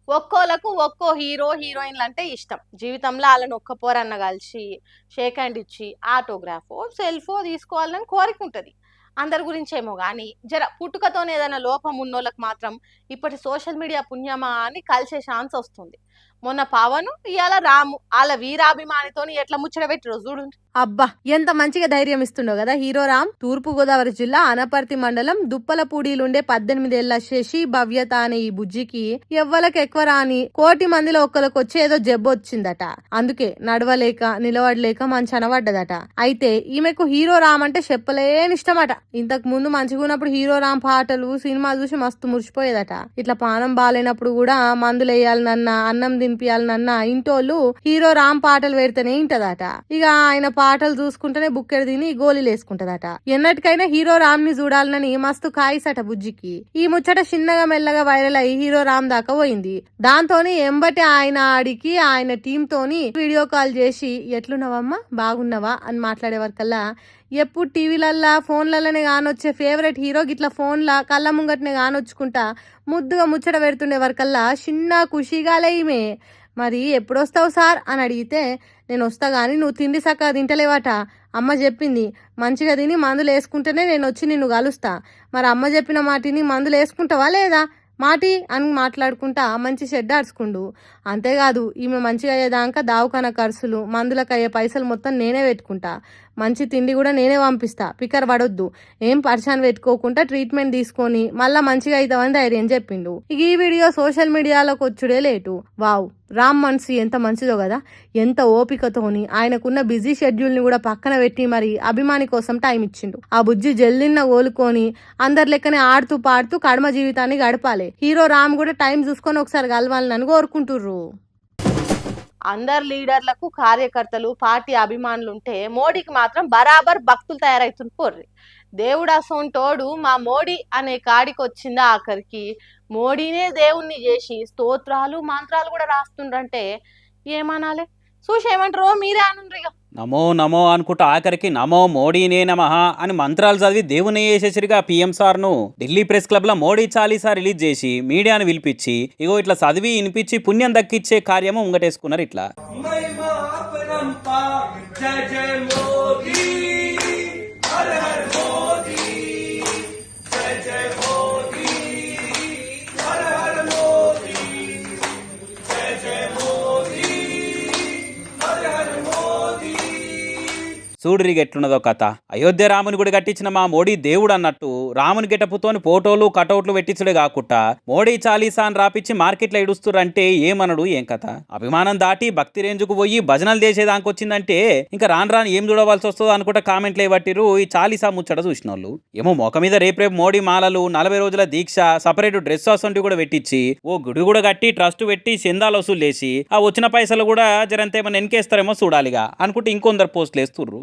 ఒక్కోళ్ళకు ఒక్కో హీరో హీరోయిన్లు అంటే ఇష్టం. జీవితంలో ఆళ్ళని ఒక్క పోరన్న కలిసి షేక్ హ్యాండ్ ఇచ్చి ఆటోగ్రాఫో, సెల్ఫో తీసుకోవాలని కోరిక ఉంటది. అందరి గురించేమో గాని జర పుట్టుకతోనే ఏదైనా లోపం ఉన్నోళ్ళకి మాత్రం ఇప్పటి సోషల్ మీడియా పుణ్యమా అని కలిసే ఛాన్స్ వస్తుంది. మొన్న పవన్ ఇయాల రాము ఆళ్ళ వీరాభిమానితోని ఎట్లా ముచ్చట పెట్టిరో చూడుండ్రి. అబ్బా ఎంత మంచిగా ధైర్యం ఇస్తుండో కదా హీరో రామ్. తూర్పు గోదావరి జిల్లా అనపర్తి మండలం దుప్పలపూడిలుండే 18 ఏళ్ల శశి భవ్యత అనే ఈ బుజ్జికి ఎవ్వలకు ఎక్కువ రాని కోటి మందిలో ఒక్కరికి వచ్చి ఏదో జబ్బు వచ్చిందట. అందుకే నడవలేక నిలవడలేక మంచి అనబడ్డదట. అయితే ఈమెకు హీరో రామ్ అంటే చెప్పలేని ఇష్టమట. ఇంతకు ముందు మంచిగా ఉన్నప్పుడు హీరో రామ్ పాటలు సినిమా చూసి మస్తు మురిసిపోయేదట. ఇట్లా పానం బాలేనప్పుడు కూడా మందులు వేయాలనన్నా అన్నం తినిపియాలనన్నా ఇంటోళ్ళు హీరో రామ్ పాటలు పెడితేనే ఇంటదట. ఇక ఆయన పాటలు చూసుకుంటేనే బుక్కెడు తిని గోళీలు వేసుకుంటదట. ఎన్నటికైనా హీరో రామ్ ని చూడాలని మస్తు కాయిసట బుజ్జికి. ఈ ముచ్చట చిన్నగా మెల్లగా వైరల్ అయ్యి హీరో రామ్ దాకా పోయింది. దాంతోని ఎంబటి ఆయన ఆడికి ఆయన టీం తోని వీడియో కాల్ చేసి ఎట్లున్నావమ్మా బాగున్నావా అని మాట్లాడే వరకల్లా ఎప్పుడు టీవీలల్లా ఫోన్లలోనే కానొచ్చే ఫేవరెట్ హీరో గిట్లా ఫోన్ల కళ్ళ ముంగట్నే కానొచ్చుకుంటా ముద్దుగా ముచ్చట పెడుతుండే వరకల్లా చిన్న ఖుషిగాలే ఈమె. మరి ఎప్పుడొస్తావు సార్ అని అడిగితే నేను వస్తా గానీ నువ్వు తిండి సక్క తింటలేవట. అమ్మ చెప్పింది మంచిగా తిని మందులు వేసుకుంటేనే నేను వచ్చి నిన్ను కలుస్తా. మరి అమ్మ చెప్పిన మాటిని మందులు వేసుకుంటావా లేదా మాటి అని మాట్లాడుకుంటా మంచి షెడ్ ఆడుచుకుండు. అంతేకాదు ఈమె మంచిగా అయ్యేదాకా దావకాన ఖర్చులు మందులకు అయ్యే పైసలు మొత్తం నేనే పెట్టుకుంటా. మంచి తిండి కూడా నేనే పంపిస్తా. పికర్ పడొద్దు ఏం పరిశాన్ పెట్టుకోకుండా ట్రీట్మెంట్ తీసుకొని మళ్ళా మంచిగా అవుతామని ధైర్యం చెప్పిండు. ఇక ఈ వీడియో సోషల్ మీడియాలోకి వచ్చుడే లేటు. వావ్ రామ్ మనసు ఎంత మంచిదో కదా. ఎంత ఓపికతోని ఆయనకున్న బిజీ షెడ్యూల్ ని కూడా పక్కన పెట్టి మరి అభిమాని కోసం టైం ఇచ్చిండు. ఆ బుజ్జి జల్దిన్న కోలుకొని అందరి లెక్కనే ఆడుతూ పాడుతూ కడమ జీవితాన్ని గడపాలి. హీరో రామ్ కూడా టైం చూసుకొని ఒకసారి కలవాలని కోరుకుంటుర్రు. అందరు లీడర్లకు కార్యకర్తలు పార్టీ అభిమానులు ఉంటే మోడీకి మాత్రం బరాబర్ భక్తులు తయారైతుంది పోర్రి. దేవుడు అసోంటోడు మా మోడీ అనే కాడికి వచ్చిందా ఆఖరికి మోడీనే దేవుణ్ణి చేసి స్తోత్రాలు మంత్రాలు కూడా రాస్తుండ్రంటే ఏమనాలి? చూసి ఏమంటారో మీరే అనుండ్రిగా. నమో నమో అనుకుంటూ ఆఖరికి నమో మోడీనే నమః అని మంత్రాలు చదివి దేవుని వేసేసరిగా పిఎం సార్ను ఢిల్లీ ప్రెస్ క్లబ్లో మోడీ చాలీసా రిలీజ్ చేసి మీడియాను పిలిపించి ఇగో ఇట్లా చదివి వినిపించి పుణ్యం దక్కిచ్చే కార్యము ముంగటేసుకున్నారు. ఇట్లా చూడురి ఎట్లున్నదో కథ. అయోధ్య రాముని గుడి కట్టించిన మా మోడీ దేవుడు అన్నట్టు రాముని గెటపుతోని ఫోటోలు కటౌట్లు పెట్టించుడే కాకుండా మోడీ చాలీసాన్ రాపిచ్చి మార్కెట్లో ఇడుస్తురంటే ఏమనడు ఏం కథ. అభిమానం దాటి భక్తి రేంజుకు పోయి భజనలు చేసేదానికి వచ్చిందంటే ఇంకా రాను ఏం చూడవలసి వస్తుందో అనుకుంటా కామెంట్లు వేయబట్టిరు ఈ చాలీసా ముచ్చట చూసిన వాళ్ళు. ఏమో మొక్క మీద రేపు మోడీ మాలలు 40 రోజుల దీక్ష సపరేట్ డ్రెస్ అసొంటి కూడా పెట్టించి ఓ గుడి కూడా కట్టి ట్రస్ట్ పెట్టి చందాలు వసూలు చేసి ఆ వచ్చిన పైసలు కూడా జరంతేమన్నా ఎన్కేస్తారేమో చూడాలిగా అనుకుంటే ఇంకొందరు పోస్టులు వేస్తుర్రు.